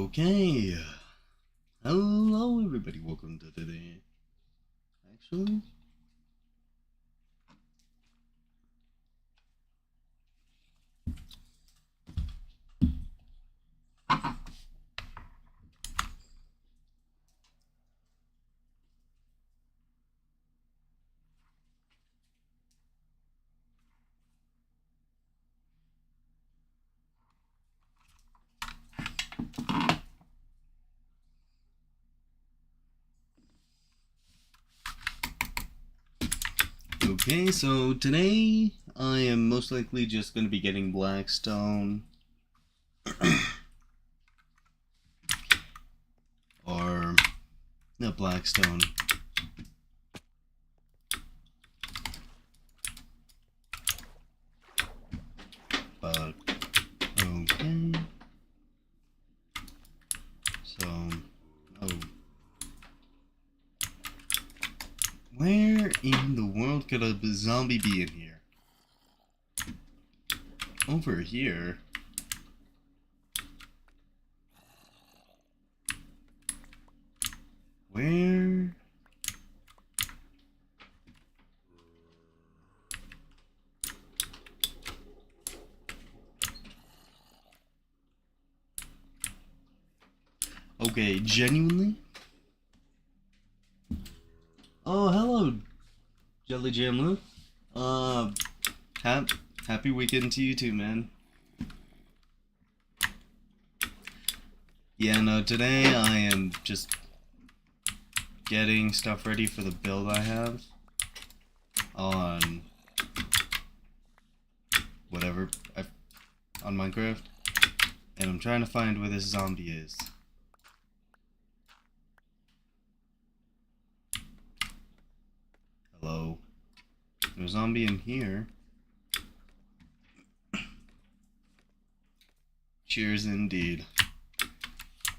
Okay. Hello, everybody. Welcome to today. Actually, okay, so today I am most likely just going to be getting Blackstone. Or, not Blackstone. But, okay. So, oh. Where in the world could a zombie be in here? Over here? Where? Okay, genuinely? Oh, hello, Jelly Jam Luke. Uh, happy weekend to you too, man. Yeah, no, today I am just getting stuff ready for the build I have on whatever, on Minecraft, and I'm trying to find where this zombie is. Hello. There's a zombie in here. Cheers indeed.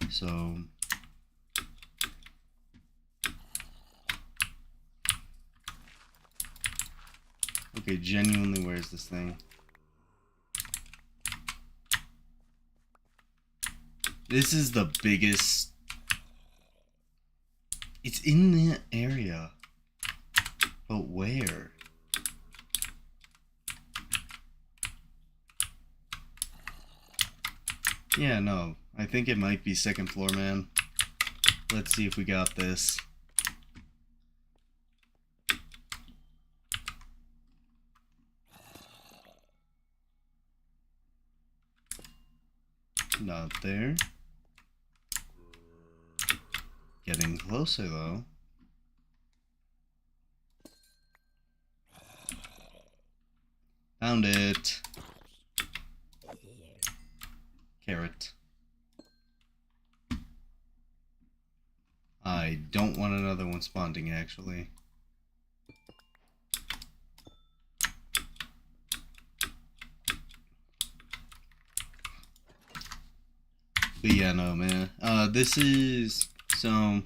So, okay, genuinely, where's this thing? This is the biggest. It's in that area. But where? Yeah, no. I think it might be second floor, man. Let's see if we got this. Not there. Getting closer, though. Found it. Carrot. I don't want another one spawning, actually. But yeah, no, man. This is... So,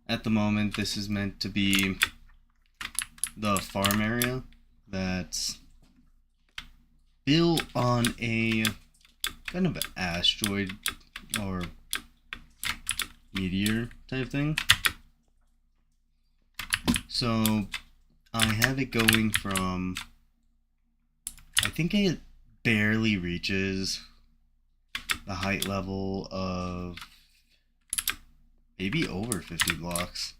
at the moment, this is meant to be the farm area that's built on a kind of asteroid or meteor type thing. So, I have it going from... I think it barely reaches the height level of maybe over 50 blocks.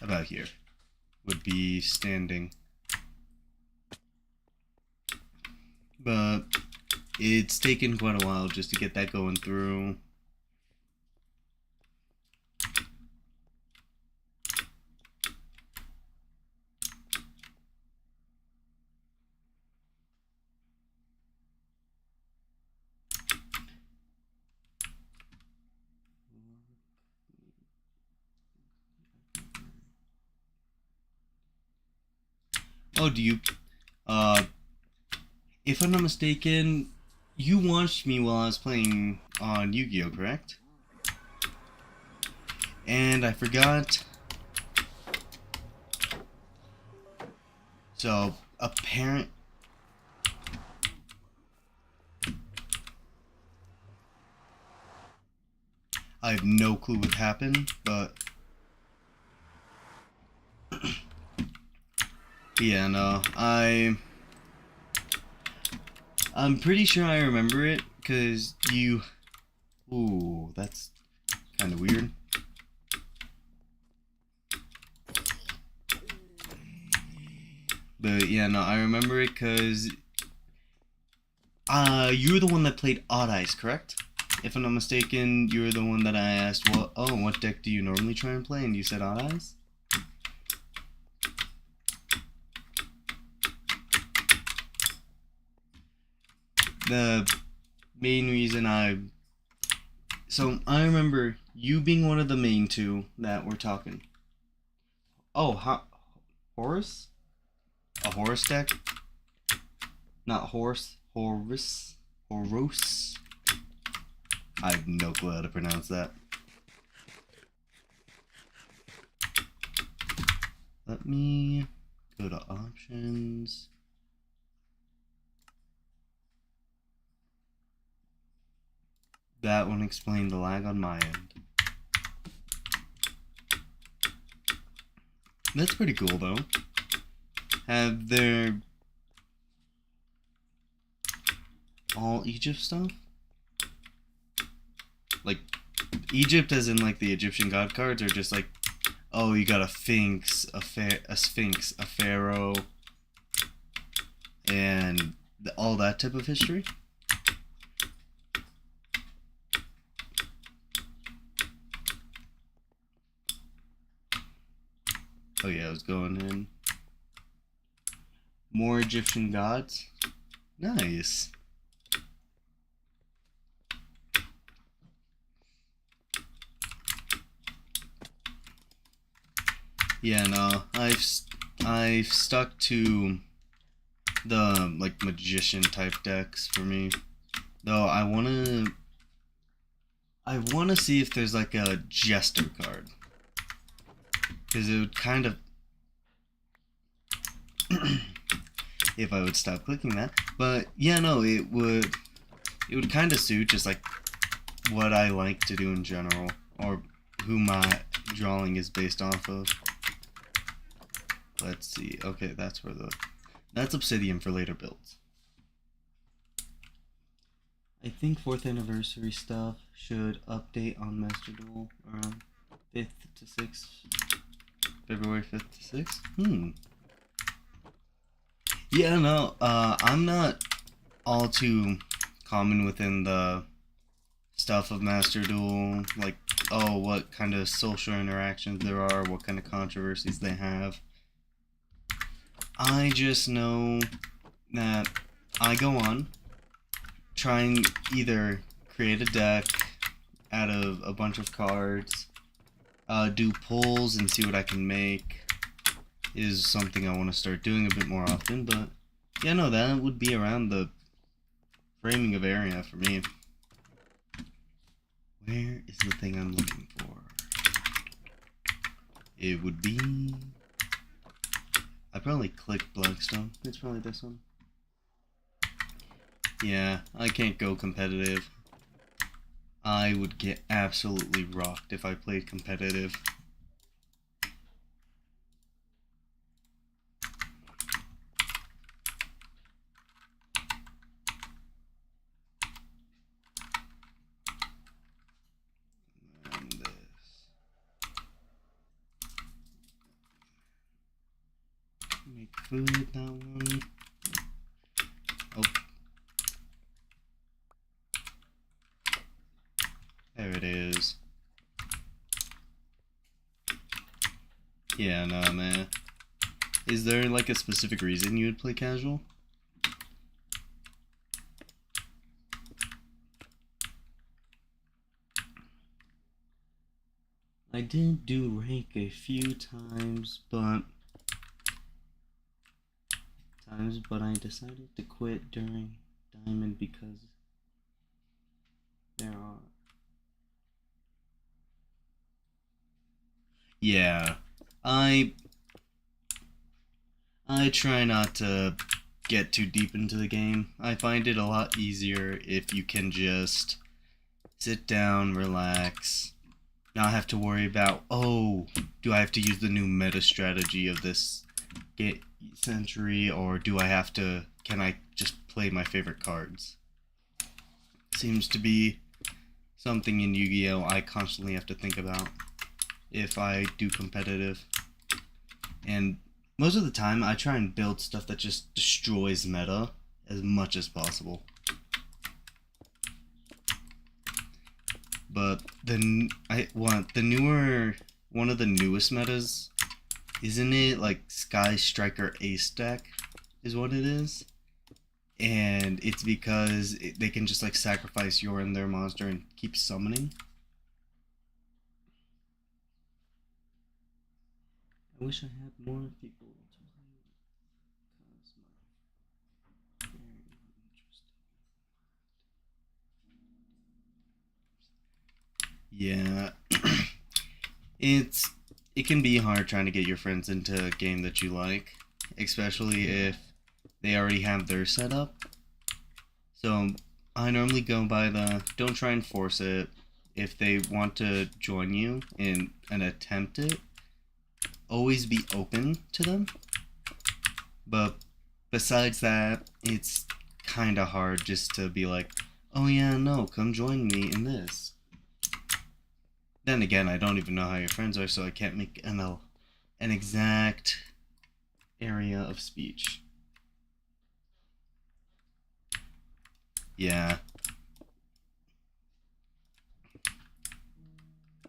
About here would be standing. But it's taken quite a while just to get that going through. Oh, do you, if I'm not mistaken, you watched me while I was playing on Yu-Gi-Oh, correct? And I forgot. So, I have no clue what happened, but yeah, no, I'm pretty sure I remember it because you. Ooh, that's kind of weird. But yeah, no, I remember it because you were the one that played Odd Eyes, correct? If I'm not mistaken, you were the one that I asked, what deck do you normally try and play? And you said Odd Eyes? The main reason So, I remember you being one of the main two that were talking. Oh, Horus? A Horus deck? Not horse. Horus? Horus? I have no clue how to pronounce that. Let me go to options. That one explained the lag on my end. That's pretty cool though. Have their all Egypt stuff? Like Egypt as in like the Egyptian god cards, or just like, oh, you got a sphinx, a pharaoh, and all that type of history? Oh yeah, I was going in. More Egyptian gods? Nice. Yeah, no, I've stuck to the like magician type decks for me. Though I wanna see if there's like a jester card. Because it would kind of if I would stop clicking that. But yeah, no, it would kind of suit just like what I like to do in general, or who my drawing is based off of. Let's see. Okay, that's obsidian for later builds. I think 4th anniversary stuff should update on Master Duel around 5th to 6th. February 5th to 6th? Yeah, no, I'm not all too common within the stuff of Master Duel, like, oh, what kind of social interactions there are, what kind of controversies they have. I just know that I go on, try and either create a deck out of a bunch of cards, do pulls and see what I can make, is something I want to start doing a bit more often, but yeah, no, that would be around the framing of area for me. Where is the thing I'm looking for? It would be... I probably clicked Blackstone. It's probably this one. Yeah, I can't go competitive. I would get absolutely rocked if I played competitive. And this. Make food, that one. Oh. There it is. Yeah, no, man. Is there like a specific reason you would play casual? I did do rank a few times, but I decided to quit during Diamond because there are... Yeah, I try not to get too deep into the game. I find it a lot easier if you can just sit down, relax, not have to worry about, oh, do I have to use the new meta strategy of this century, or can I just play my favorite cards? Seems to be something in Yu-Gi-Oh! I constantly have to think about if I do competitive. And most of the time, I try and build stuff that just destroys meta as much as possible. But one of the newest metas, isn't it like Sky Striker Ace deck is what it is? And it's because they can just like sacrifice your and their monster and keep summoning. I wish I had more people to play because yeah, it can be hard trying to get your friends into a game that you like, especially if they already have their setup. So I normally go by the don't try and force it. If they want to join you in and attempt it, always be open to them. But besides that, it's kind of hard just to be like, oh yeah, no, come join me in this. Then again, I don't even know how your friends are, so I can't make an exact area of speech. Yeah.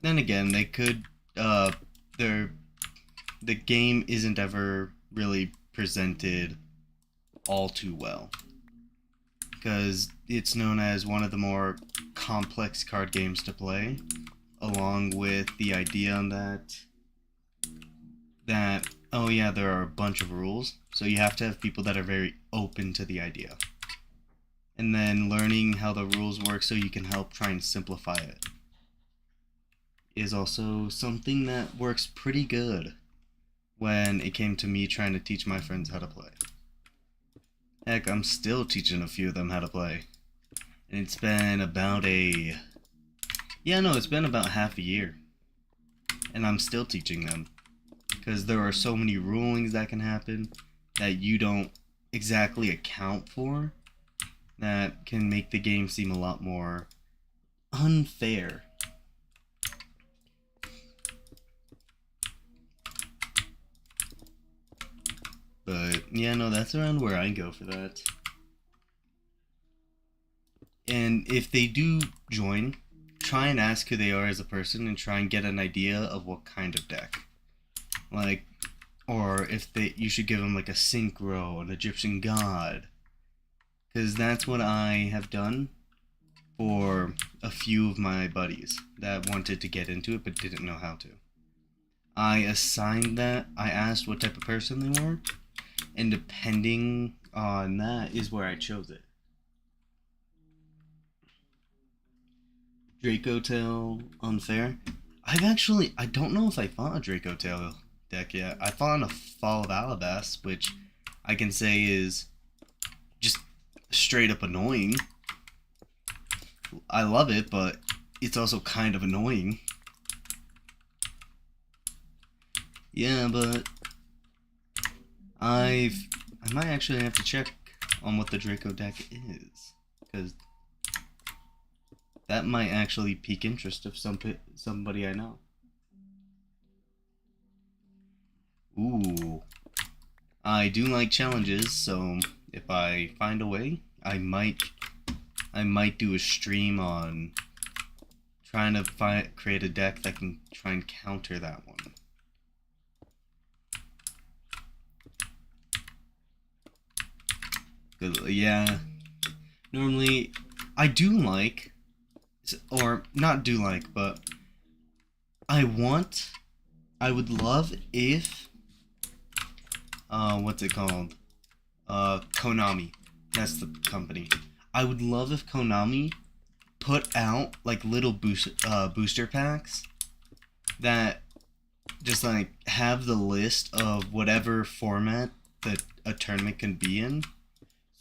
Then again, they could, the game isn't ever really presented all too well, because it's known as one of the more complex card games to play, along with the idea that oh yeah, there are a bunch of rules, so you have to have people that are very open to the idea, and then learning how the rules work so you can help try and simplify it is also something that works pretty good when it came to me trying to teach my friends how to play. Heck, I'm still teaching a few of them how to play. And it's been about it's been about half a year. And I'm still teaching them. Because there are so many rulings that can happen that you don't exactly account for that can make the game seem a lot more unfair. But yeah, no, that's around where I go for that. And if they do join, try and ask who they are as a person and try and get an idea of what kind of deck. Like, or if you should give them like a synchro, an Egyptian god. Because that's what I have done for a few of my buddies that wanted to get into it but didn't know how to. I asked what type of person they were, and depending on that is where I chose it. Draco Tail unfair. I don't know if I fought a Draco Tail deck yet. I fought in a Fall of Alabas, which I can say is just straight up annoying. I love it, but it's also kind of annoying. Yeah, but I might actually have to check on what the Draco deck is, because that might actually pique interest of somebody I know. Ooh, I do like challenges, so if I find a way, I might do a stream on trying to create a deck that can try and counter that one. Yeah, normally I do like, or not do like, but I would love if, what's it called? Konami. That's the company. I would love if Konami put out like little booster packs that just like have the list of whatever format that a tournament can be in.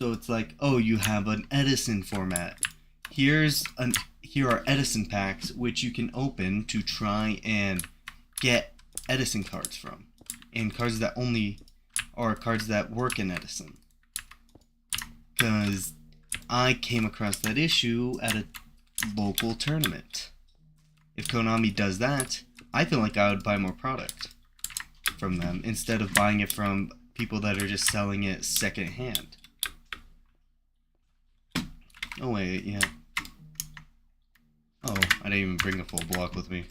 So it's like, oh, you have an Edison format, here are Edison packs which you can open to try and get Edison cards from, and cards that only are cards that work in Edison. Because I came across that issue at a local tournament. If Konami does that, I feel like I would buy more product from them instead of buying it from people that are just selling it secondhand. Oh wait, yeah. Oh, I didn't even bring a full block with me.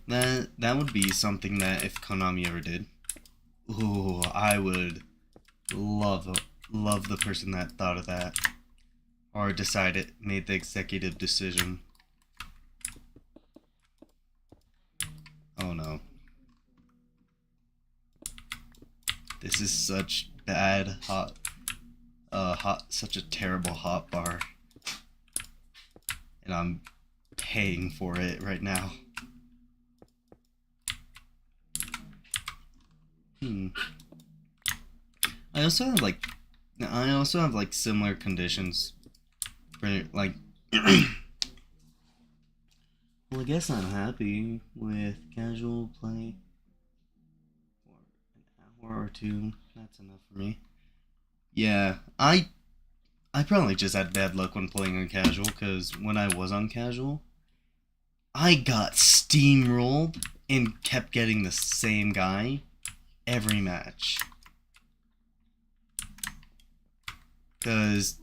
That would be something that if Konami ever did, ooh, I would love the person that thought of that or made the executive decision. Oh no. This is such bad such a terrible hot bar. And I'm paying for it right now. I also have like similar conditions for like well, I guess I'm happy with casual play for an hour or two. That's enough for me. Yeah, I probably just had bad luck when playing on casual, because when I was on casual, I got steamrolled and kept getting the same guy every match. Because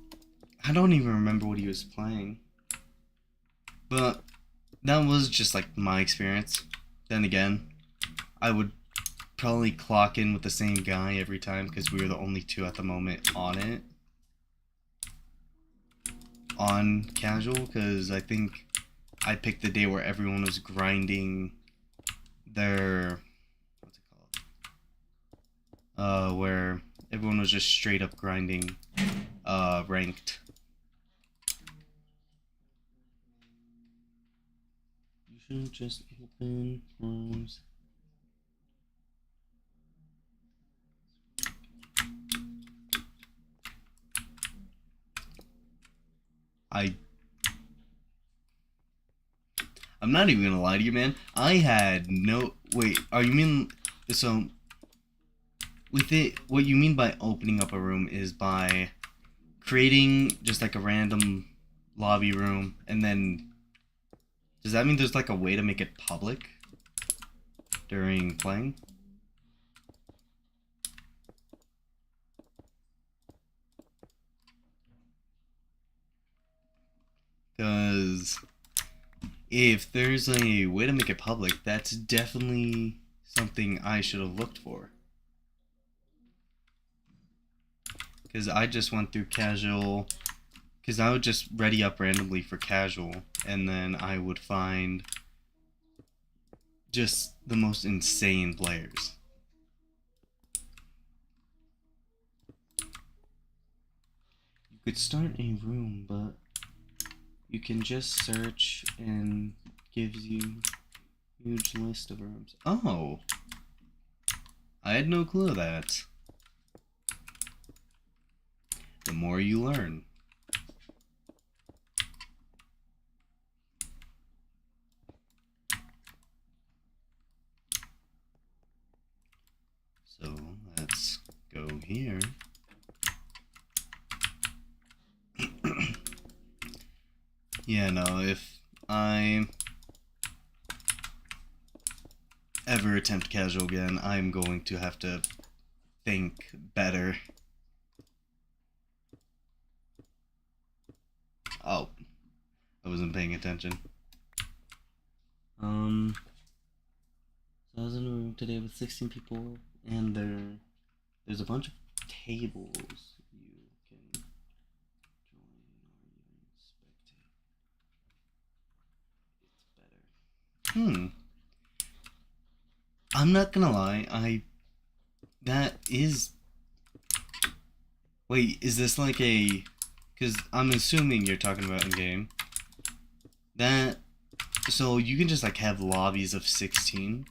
I don't even remember what he was playing. But that was just like my experience. Then again, I would probably clock in with the same guy every time because we were the only two at the moment on it. On casual, because I think I picked the day where everyone was grinding their, what's it called? Where everyone was just straight up grinding ranked. You shouldn't just open rooms. I'm not even gonna lie to you, man. I had no... Wait, are you mean... So, with it, what you mean by opening up a room is by creating just like a random lobby room, and then... Does that mean there's like a way to make it public during playing? Because if there's a way to make it public, that's definitely something I should have looked for. Because I just went through casual, because I would just ready up randomly for casual, and then I would find just the most insane players. You could start a room, but you can just search and gives you a huge list of rooms. Oh! I had no clue of that. The more you learn. So let's go here. Yeah, no, if I ever attempt casual again, I'm going to have to think better. Oh, I wasn't paying attention. So I was in a room today with 16 people, and there's a bunch of tables you can join or even spectate. It's better. I'm not gonna lie, that is... Wait, is this like a... Because I'm assuming you're talking about in-game. So you can just like have lobbies of 16.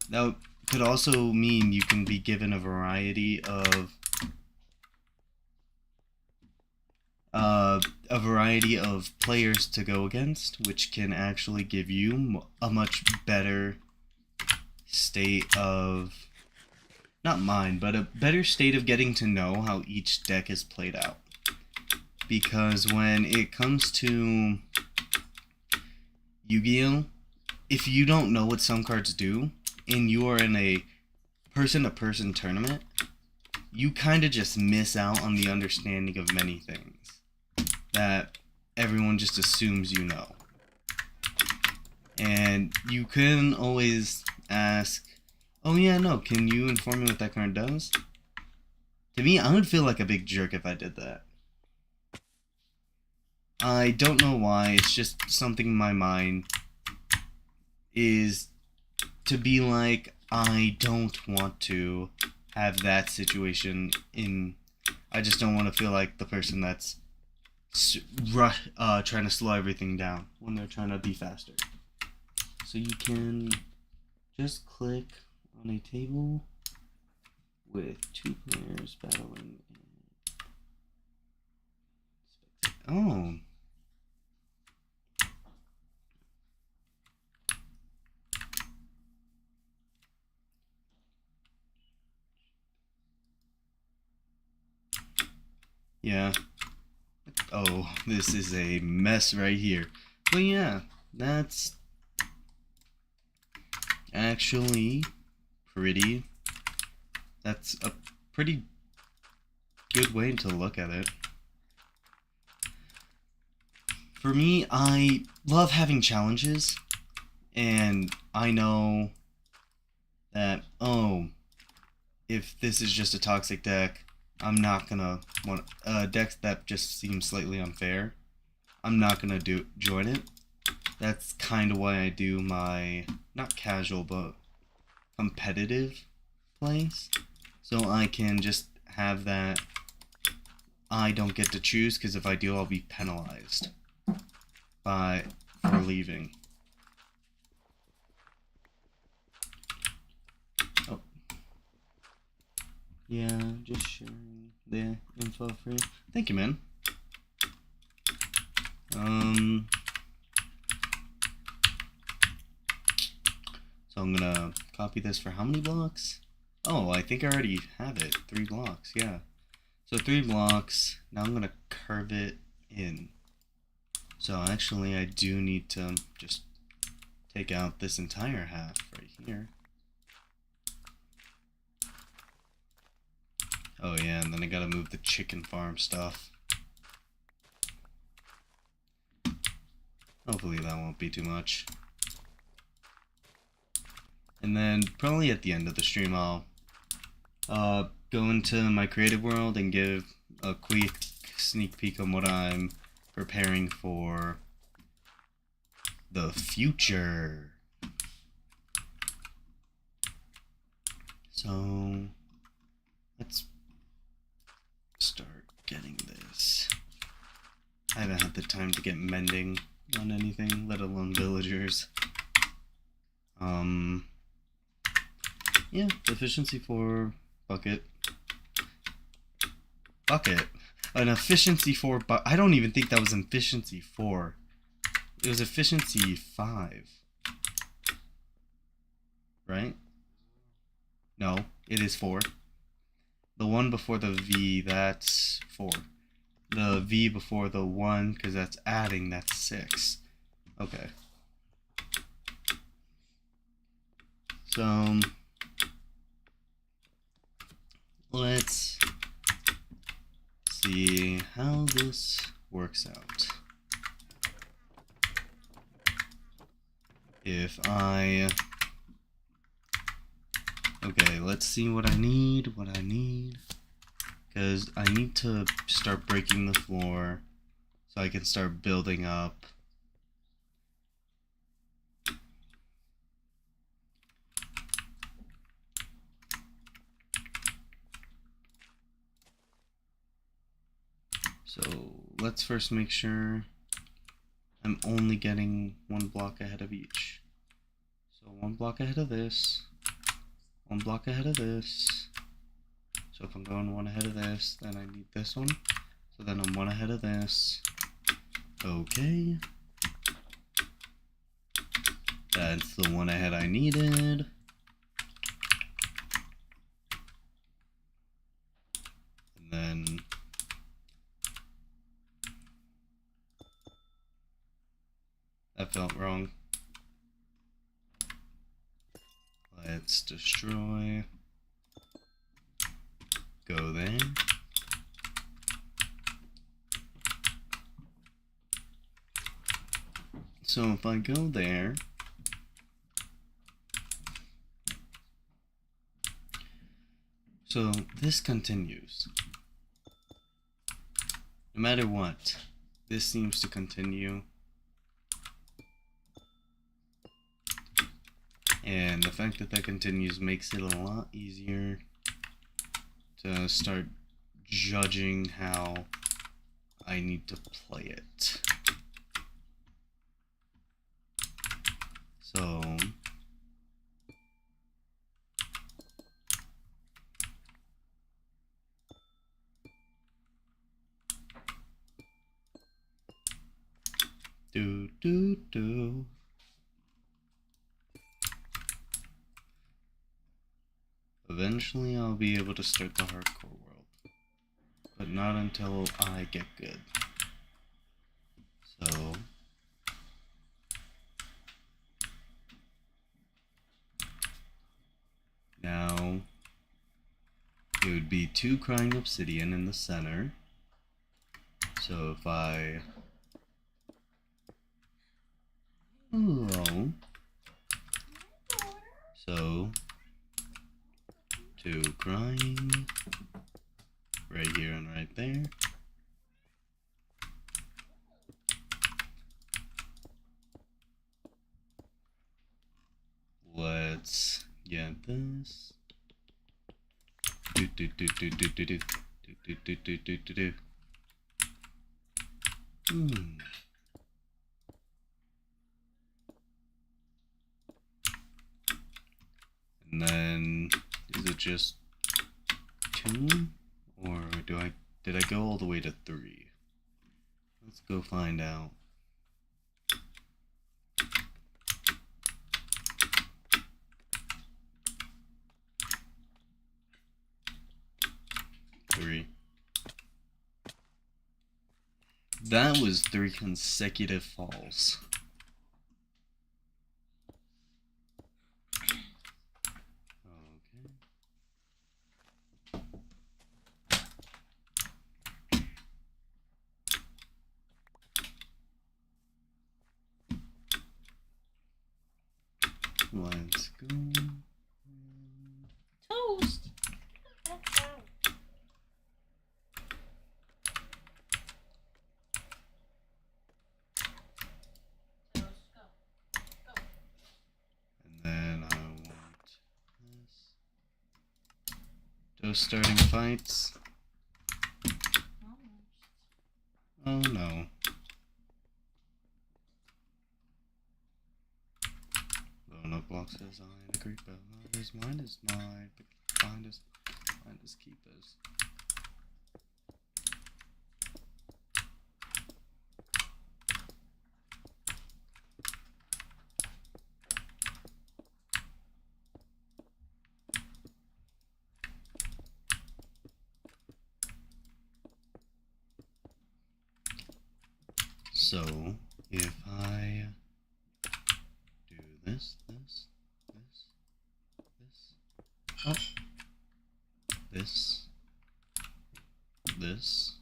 That would, could also mean you can be given a variety of players to go against, which can actually give you a much better state of, not mind, but a better state of getting to know how each deck is played out. Because when it comes to Yu-Gi-Oh, if you don't know what some cards do, and you are in a person-to-person tournament, you kind of just miss out on the understanding of many things that everyone just assumes you know. And you can always ask, oh yeah, no, can you inform me what that card does? To me, I would feel like a big jerk if I did that. I don't know why, it's just something in my mind is to be like, I don't want to have that situation in. I just don't want to feel like the person that's trying to slow everything down when they're trying to be faster. So you can just click on a table with 2 players battling. Oh. Yeah. Oh, this is a mess right here. But yeah, that's actually pretty. That's a pretty good way to look at it. For me, I love having challenges, and I know that, oh, if this is just a toxic deck, I'm not gonna want a deck that just seems slightly unfair. I'm not gonna join it. That's kind of why I do my not casual but competitive plays, so I can just have that. I don't get to choose because if I do, I'll be penalized for leaving. Oh. Yeah, just sharing the info for you. Thank you, man. So I'm gonna copy this for how many blocks? Oh, I think I already have it. 3 blocks, yeah. So 3 blocks. Now I'm gonna curve it in. So actually I do need to just take out this entire half right here. Oh yeah, and then I gotta move the chicken farm stuff. Hopefully that won't be too much. And then probably at the end of the stream I'll go into my creative world and give a quick sneak peek on what I'm preparing for the future. So let's start getting this. I haven't had the time to get mending on anything, let alone villagers. Yeah, efficiency 4 bucket. An efficiency 4 but I don't even think that was efficiency 4. It was efficiency 5. Right? No, it is 4. The one before the V, that's 4. The V before the 1, because that's adding, that's 6. Okay. So let's see how this works out. Okay, let's see what I need, because I need to start breaking the floor so I can start building up. So let's first make sure I'm only getting 1 block ahead of each. So 1 block ahead of this, one block ahead of this. So if I'm going one ahead of this, then I need this one. So then I'm one ahead of this. Okay. That's the one ahead I needed. And then that felt wrong. Let's destroy. Go there. So if I go there, so this continues. No matter what, this seems to continue. And the fact that that continues makes it a lot easier to start judging how I need to play it. So do. Eventually I'll be able to start the hardcore world, but not until I get good. So now it would be 2 crying obsidian in the center. So if I so 2 crying right here and right there. Let's get this. And then is it just 2, or did I go all the way to 3? Let's go find out. That was 3 consecutive falls. Let's go. Toast. And then I want this. Those starting fights. Oh no. No blocks design, agree, but mine is mine, but mine is keepers. So if I do this, oh, this, let's,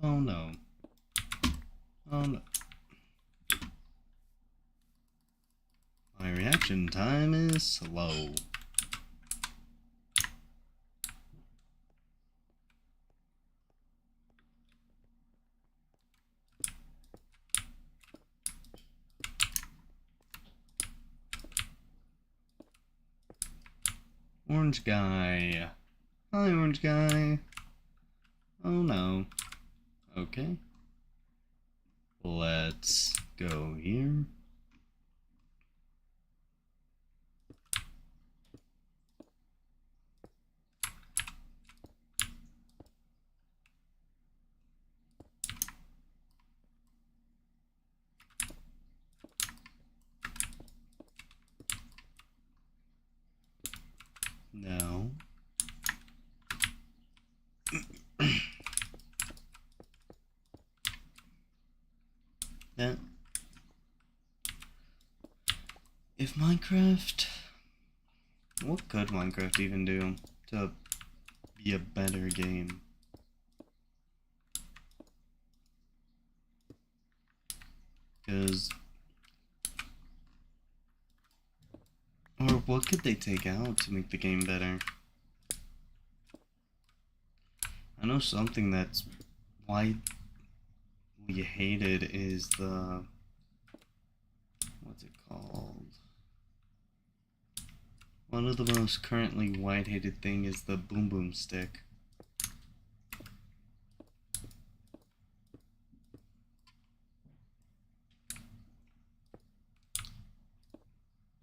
oh no, my reaction time is slow. Orange guy. Hi, orange guy. Oh no. Okay. Let's go here. Now. That. If Minecraft. What could Minecraft even do to be a better game? Because. Or what could they take out to make the game better? I know something that's widely hated is the. What's it called? One of the most currently wide hated thing is the boom boom stick.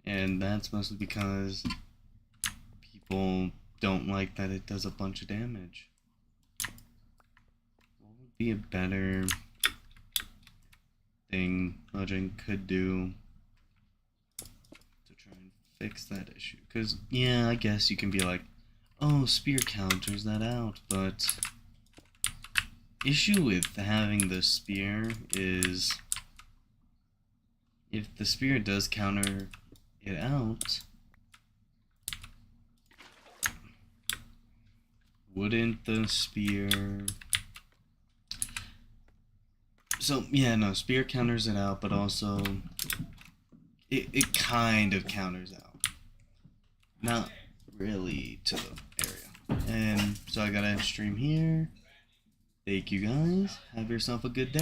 And that's mostly because people don't like that it does a bunch of damage. What would be a better thing Mojang could do to try and fix that issue? Because, yeah, I guess you can be like, oh, spear counters that out, but issue with having the spear is if the spear does counter it out, wouldn't the spear... So, yeah, no, spear counters it out, but also it kind of counters out. Not really to the area. And so I gotta end stream here. Thank you guys. Have yourself a good day.